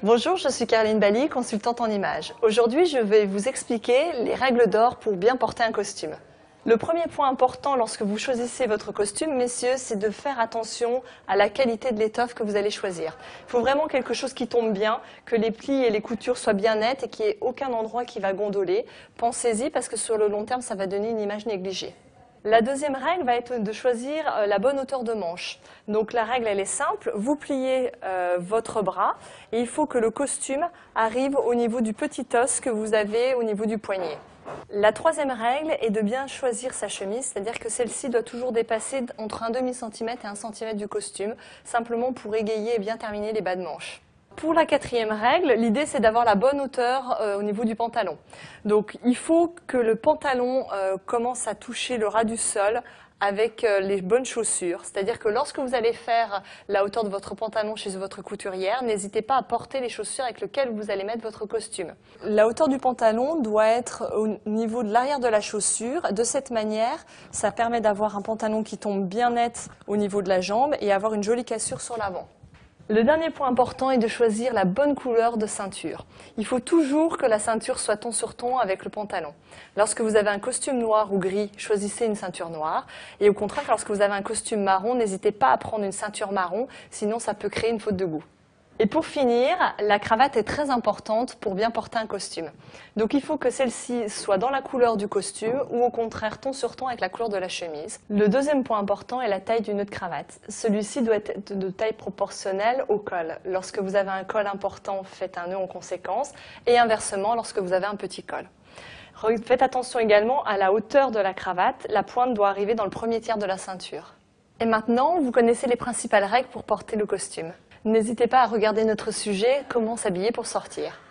Bonjour, je suis Caroline Bally, consultante en images. Aujourd'hui, je vais vous expliquer les règles d'or pour bien porter un costume. Le premier point important lorsque vous choisissez votre costume, messieurs, c'est de faire attention à la qualité de l'étoffe que vous allez choisir. Il faut vraiment quelque chose qui tombe bien, que les plis et les coutures soient bien nettes et qu'il n'y ait aucun endroit qui va gondoler. Pensez-y parce que sur le long terme, ça va donner une image négligée. La deuxième règle va être de choisir la bonne hauteur de manche. Donc la règle, elle est simple. Vous pliez votre bras et il faut que le costume arrive au niveau du petit os que vous avez au niveau du poignet. La troisième règle est de bien choisir sa chemise, c'est-à-dire que celle-ci doit toujours dépasser entre un demi-centimètre et 1 centimètre du costume, simplement pour égayer et bien terminer les bas de manche. Pour la quatrième règle, l'idée c'est d'avoir la bonne hauteur au niveau du pantalon. Donc il faut que le pantalon commence à toucher le ras du sol avec les bonnes chaussures. C'est-à-dire que lorsque vous allez faire la hauteur de votre pantalon chez votre couturière, n'hésitez pas à porter les chaussures avec lesquelles vous allez mettre votre costume. La hauteur du pantalon doit être au niveau de l'arrière de la chaussure. De cette manière, ça permet d'avoir un pantalon qui tombe bien net au niveau de la jambe et avoir une jolie cassure sur l'avant. Le dernier point important est de choisir la bonne couleur de ceinture. Il faut toujours que la ceinture soit ton sur ton avec le pantalon. Lorsque vous avez un costume noir ou gris, choisissez une ceinture noire. Et au contraire, lorsque vous avez un costume marron, n'hésitez pas à prendre une ceinture marron, sinon ça peut créer une faute de goût. Et pour finir, la cravate est très importante pour bien porter un costume. Donc il faut que celle-ci soit dans la couleur du costume ou au contraire ton sur ton avec la couleur de la chemise. Le deuxième point important est la taille du nœud de cravate. Celui-ci doit être de taille proportionnelle au col. Lorsque vous avez un col important, faites un nœud en conséquence et inversement lorsque vous avez un petit col. Faites attention également à la hauteur de la cravate. La pointe doit arriver dans le premier tiers de la ceinture. Et maintenant, vous connaissez les principales règles pour porter le costume. N'hésitez pas à regarder notre sujet « Comment s'habiller pour sortir ».